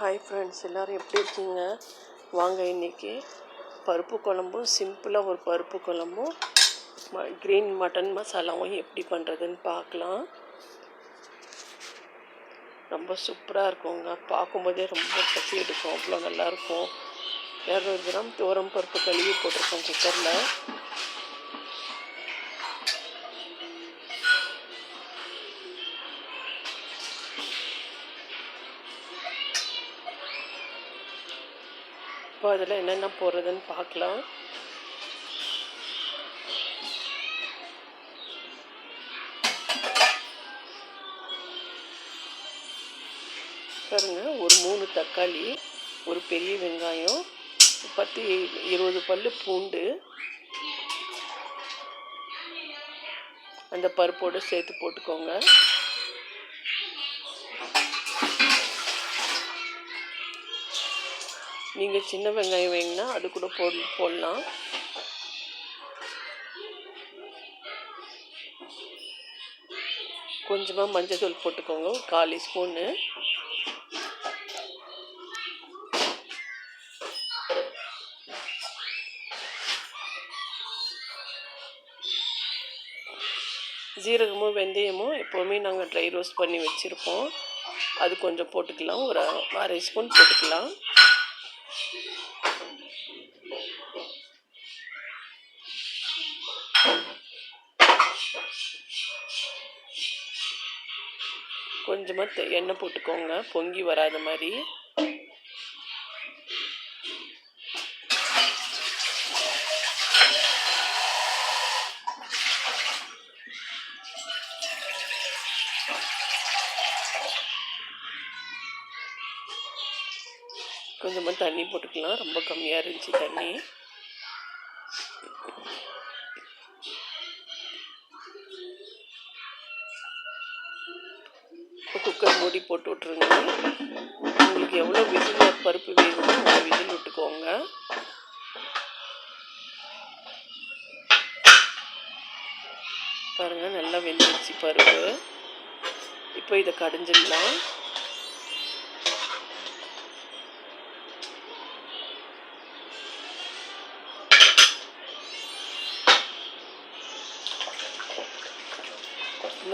Hi friends, எல்லோரும் எப்படி இருக்கீங்க? வாங்க இன்றைக்கி பருப்பு குழம்பும் சிம்பிளாக ஒரு பருப்பு குழம்பும் க்ரீன் மட்டன் மசாலாவும் எப்படி பண்ணுறதுன்னு பார்க்கலாம். ரொம்ப சூப்பராக இருக்குங்க. பார்க்கும்போதே ரொம்ப பசி எடுக்கும், அவ்வளோ நல்லாயிருக்கும். 200 கிராம் துவரம் பருப்பு கழுவி போட்டிருக்கோம் குக்கரில். இப்போ அதில் என்னென்ன போடுறதுன்னு பார்க்கலாம். பாருங்க, ஒரு 3 தக்காளி, ஒரு பெரிய வெங்காயம், 10-20 பல்லு பூண்டு அந்த பருப்போடு சேர்த்து போட்டுக்கோங்க. நீங்கள் சின்ன வெங்காயம் வேணுன்னா அது கூட போடலாம். கொஞ்சமாக மஞ்சள் தூள் போட்டுக்கோங்க, 1/4 ஸ்பூனு. ஜீரகமும் வெந்தயமும் எப்போவுமே நாங்கள் ட்ரை ரோஸ்ட் பண்ணி வச்சுருப்போம், அது கொஞ்சம் போட்டுக்கலாம். ஒரு 1/2 ஸ்பூன் போட்டுக்கலாம். கொஞ்சமாக எண்ணெய் போட்டுக்கோங்க, பொங்கி வராத மாதிரி. கொஞ்சமாக தண்ணி போட்டுக்கலாம், ரொம்ப கம்மியாக இருந்துச்சு தண்ணி. குக்கர் மூடி போட்டு விட்ருங்க. உங்களுக்கு எவ்வளோ விசில் பருப்பு வேணுமோ அவ்வளோ விசில் விட்டுக்கோங்க. பாருங்கள், நல்லா வெந்துருச்சு பருப்பு. இப்போ இதை கடைஞ்சிடலாம்.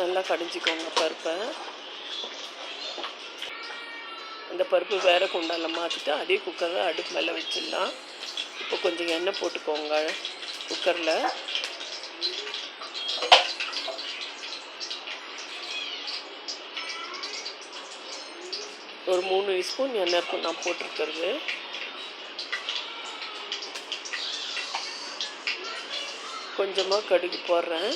நல்லா கடைஞ்சிக்கோங்க பருப்பை. அந்த பருப்பு வேறு குண்டால மாற்றிட்டு அதே குக்கரில் அடுப்பு மேலே வச்சிடலாம். இப்போ கொஞ்சம் எண்ணெய் போட்டுக்கோங்க குக்கரில். ஒரு 3 ஸ்பூன் எண்ணெய் இருக்கும் நான் போட்டிருக்கிறது. கொஞ்சமாக கடுகு போடுறேன்.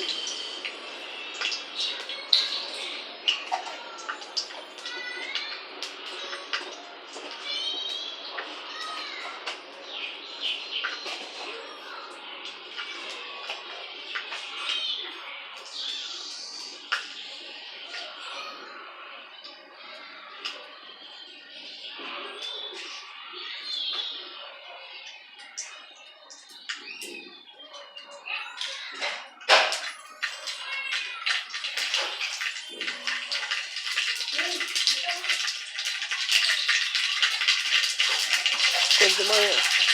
கொஞ்சமாக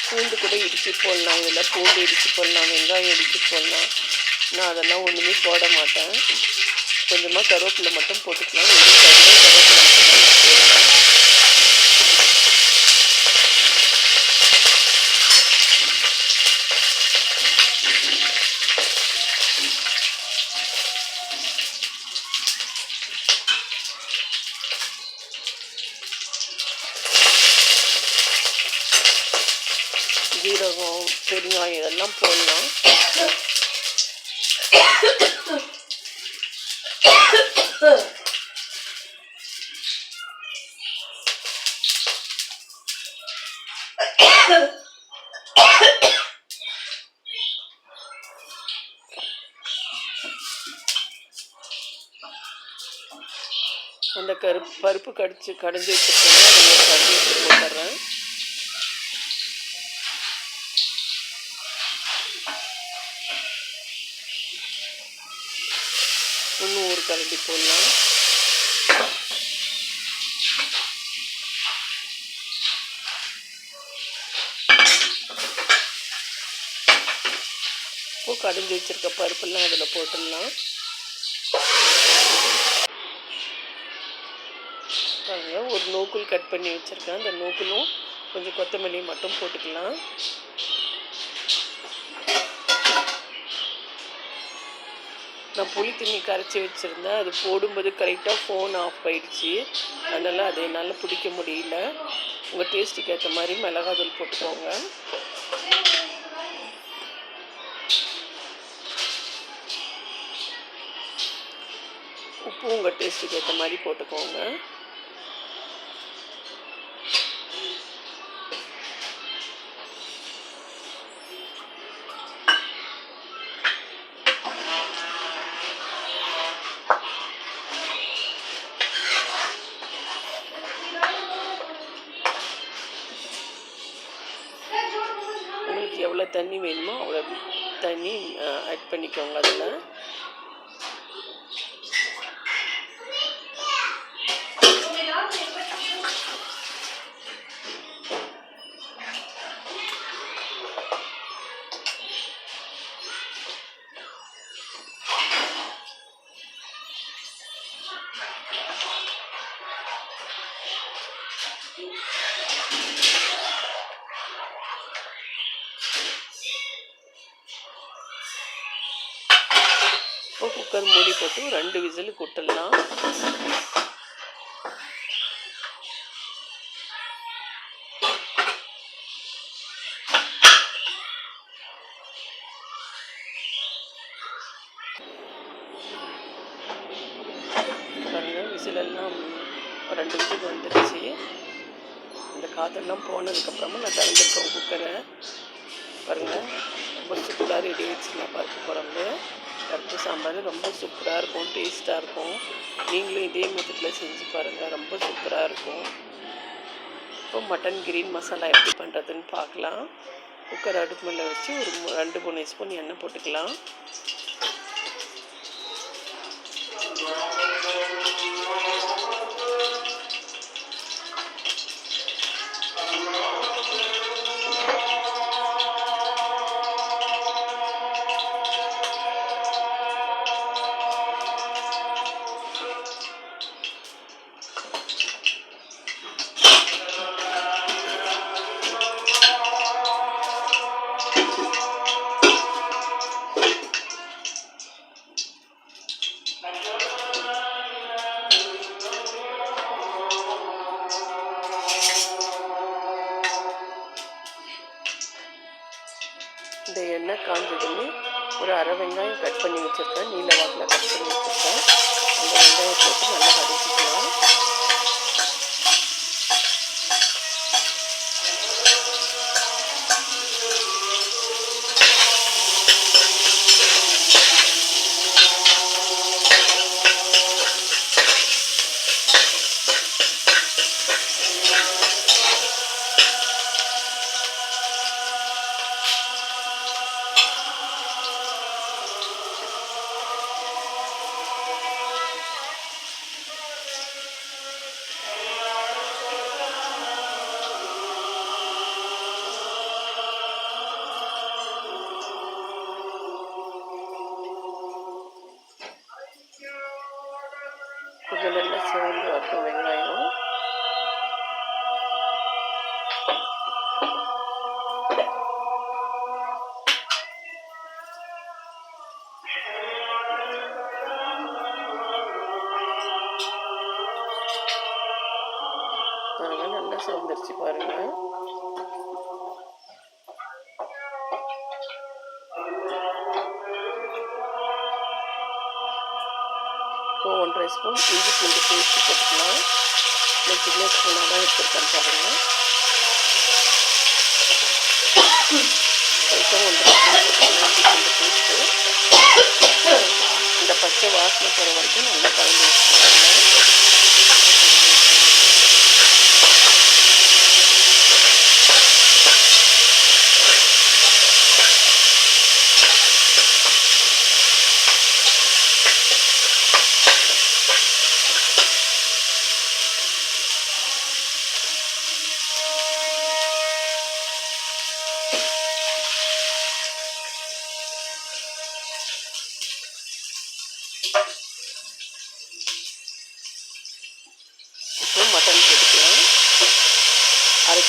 பூண்டு கூட இடித்து போடலாம். இதில் பூண்டு இடித்து போடலாம், வெங்காயம் இடித்து போடலாம். நான் அதெல்லாம் ஒன்றுமே போட மாட்டேன். கொஞ்சமாக கருவேப்பிலை மட்டும் போட்டுக்கலாம். கருவேப்பிலை மட்டும் போடலாம். ஜீரகம், பெருங்காயம் இதெல்லாம் போடலாம். அந்த பருப்பு கடைஞ்சி வச்சுருக்கேன், அதை கடைஞ்சி வச்சு போட்டுறேன். இன்னும் ஒரு கரண்டி போடலாம். இப்போது கடைஞ்சி வச்சுருக்க பருப்பெல்லாம் அதில் போட்டுடலாம். பாருங்க, ஒரு நூக்குள் கட் பண்ணி வச்சுருக்கேன். அந்த நூக்குளும் கொஞ்சம் கொத்தமல்லி மட்டும் போட்டுக்கலாம். நான் புளி தண்ணி கரைச்சி வச்சுருந்தேன். அது போடும்போது கரெக்டாக ஃபோன் ஆஃப் ஆகிடுச்சு. அதனால் அதை என்னால் பிடிக்க முடியல. உங்கள் டேஸ்ட்டுக்கு ஏற்ற மாதிரி மிளகாத்தூள் போட்டுக்கோங்க. உப்பு உங்கள் டேஸ்ட்டுக்கு ஏற்ற மாதிரி போட்டுக்கோங்க. உங்களுக்கு எவ்வளோ தண்ணி வேணுமோ அவ்வளோ தண்ணி ஆட் பண்ணிக்கோங்க. அதில் குக்கர் மூடி போட்டு 2 விசில் விட்டுடலாம். பாருங்க, விசிலெல்லாம் 2 விசில் வந்துடுச்சு. இந்த காற்றெல்லாம் போனதுக்கப்புறமா நான் திறந்துருக்கேன் குக்கரை. பாருங்கள், ரொம்ப சூப்பராக ரெடி ஆகிடுச்சுலாம் பருப்பு குழம்பு. பருப்பு சாம்பார் ரொம்ப சூப்பராக இருக்கும், டேஸ்ட்டாக இருக்கும். நீங்களும் இதே மெத்தடில் செஞ்சு பாருங்கள், ரொம்ப சூப்பராக இருக்கும். இப்போ மட்டன் கிரீன் மசாலா எப்படி பண்ணுறதுன்னு பார்க்கலாம். குக்கர் அடுப்பு மேலே வச்சு ஒரு 2-3 ஸ்பூன் எண்ணெய் போட்டுக்கலாம். இந்த எண்ணெய் காஞ்சதுமே ஒரு அரை வெங்காயம் கட் பண்ணி வச்சுருக்கேன், நீல வாக்கில் கட் பண்ணி வச்சுருக்கேன். அந்த வெங்காயம் போட்டு நல்லா வதக்கிக்கலாம். கொஞ்சம் நல்லா சிவந்து வரட்டும் வெங்காயம். பாருங்க, நல்லா சிவந்துருச்சு பாருங்க. இப்போ 1.5 ஸ்பூன் இஞ்சி பூண்டு பேஸ்ட்டு போட்டுக்கலாம். நான் சின்ன ஸ்பூனாக தான் எடுத்துருக்கேன் பாருங்கள். அதுக்கப்புறம் 1.5 ஸ்பூன் போட்டுக்கலாம் இஞ்சி பூண்டு பேஸ்ட்டு. இந்த பச்சை வாசனை போகிற வரைக்கும் நல்லா கலந்து வச்சுக்கோங்க.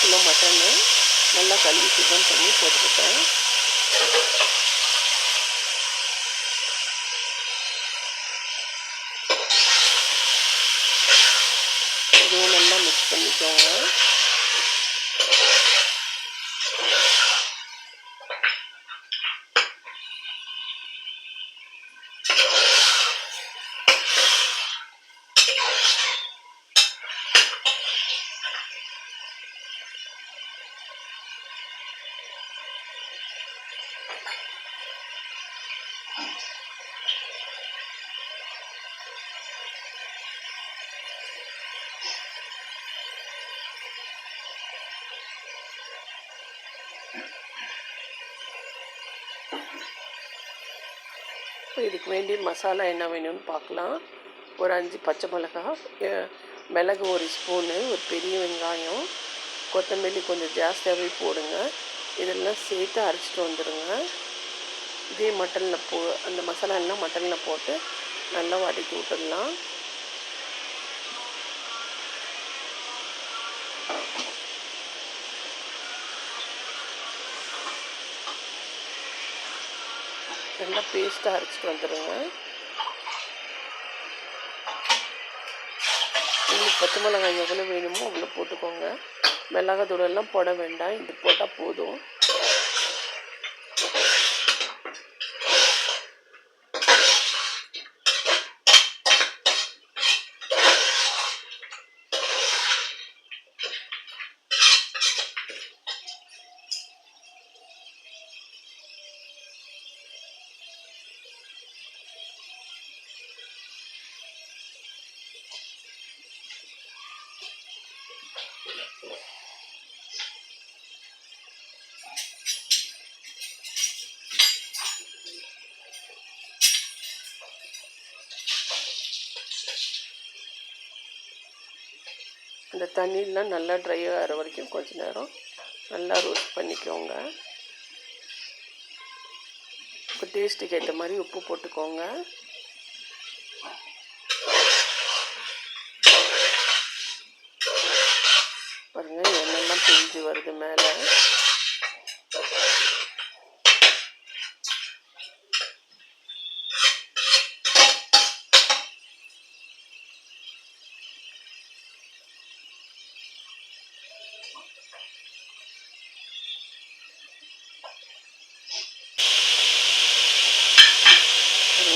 கிலோ மட்டனை நல்லா கழுவி சுத்தம் பண்ணி போட்டிருக்கேன். இதுவும் நல்லா மிக்ஸ் பண்ணிக்கோங்க. இப்போ இதுக்கு வேண்டிய மசாலா என்ன வேணும்னு பார்க்கலாம். ஒரு 5 பச்சை மிளகாய், மிளகு 1 ஸ்பூனு, ஒரு பெரிய வெங்காயம், கொத்தமல்லி கொஞ்சம் ஜாஸ்தியாகவே போடுங்க. இதெல்லாம் சேர்த்து அரைச்சிட்டு வந்துடுங்க. இதே மட்டனில் அந்த மசாலா எல்லாம் மட்டனில் போட்டு நல்லா வதக்கி விட்டுடலாம். நல்லா பேஸ்ட்டாக அரைச்சிட்டு வந்துடுங்க. உங்களுக்கு பச்சை மிளகாய் எவ்வளோ வேணுமோ அவ்வளோ போட்டுக்கோங்க. மிளகாத்தூளெல்லாம் போட வேண்டாம், இது போட்டால் போதும். இந்த தண்ணியெலாம் நல்லா ட்ரை ஆகிற வரைக்கும் கொஞ்ச நேரம் நல்லா ரோஸ்ட் பண்ணிக்கோங்க. இப்போ டேஸ்ட்டுக்கு ஏற்ற மாதிரி உப்பு போட்டுக்கோங்க. பாருங்கள், எண்ணெய்லாம் பிரிஞ்சு வருது மேலே.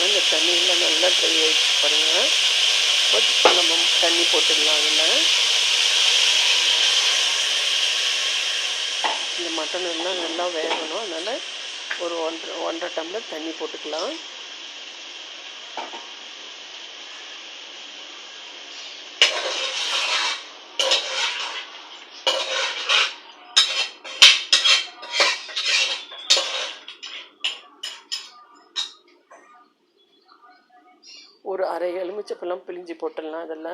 இந்த தண்ணியில் நல்லா ட்ரை ஆகிடுச்சு பாருங்கள். கொஞ்சம் நம்ம தண்ணி போட்டுடலாம். அதில் இந்த மட்டன் எல்லாம் நல்லா வேகணும், அதனால் ஒரு 1.5 டம்ளர் தண்ணி போட்டுக்கலாம். ஒரு அரை எலுமிச்சப்பழம் பிழிஞ்சு போட்டுடலாம். அதில்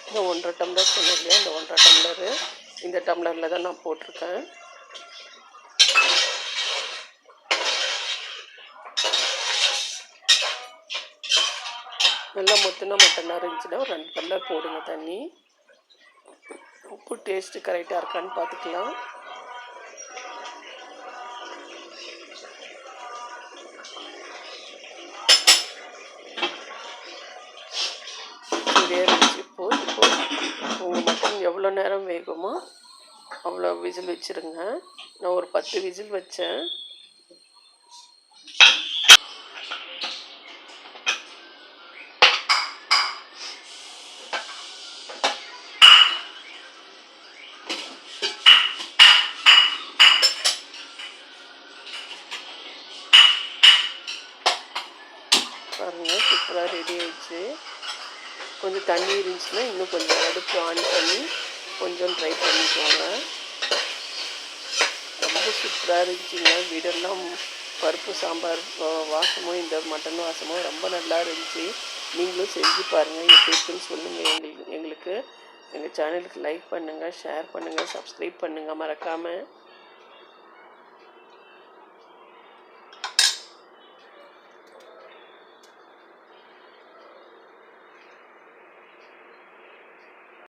இந்த 1.5 டம்ளர் சொன்னேன் இல்லையா, இந்த 1.5 டம்ளரு இந்த டம்ளரில் தான் நான் போட்டிருக்கேன். நல்லா மொத்தமாக மட்டனாக இருந்துச்சுன்னா ஒரு 2 டம்ளர் போடுங்க தண்ணி. உப்பு டேஸ்ட்டு கரெக்டாக இருக்கான்னு பார்த்துக்கலாம். இதே இருந்துச்சு. இப்போ உங்கள் மட்டன் எவ்வளோ நேரம் வேகுமோ அவ்வளோ விசில் வச்சுருங்க. நான் ஒரு 10 விசில் வச்சேன். பாருங்கள், சூப்பராக ரெடி ஆயிடுச்சு. கொஞ்சம் தண்ணி இருந்துச்சுன்னா இன்னும் கொஞ்சம் அடுப்பு ஆன் பண்ணி கொஞ்சம் ட்ரை பண்ணிக்கோங்க. ரொம்ப சூப்பராக இருந்துச்சுங்க. வீடெல்லாம் பருப்பு சாம்பார் வாசமும் இந்த மட்டன் வாசமும் ரொம்ப நல்லா இருந்துச்சு. நீங்களும் செஞ்சு பாருங்கள், எப்படி இருக்குன்னு சொல்லுங்கள். எங்களுக்கு எங்கள் சேனலுக்கு லைக் பண்ணுங்கள், ஷேர் பண்ணுங்கள், சப்ஸ்கிரைப் பண்ணுங்கள் மறக்காமல்.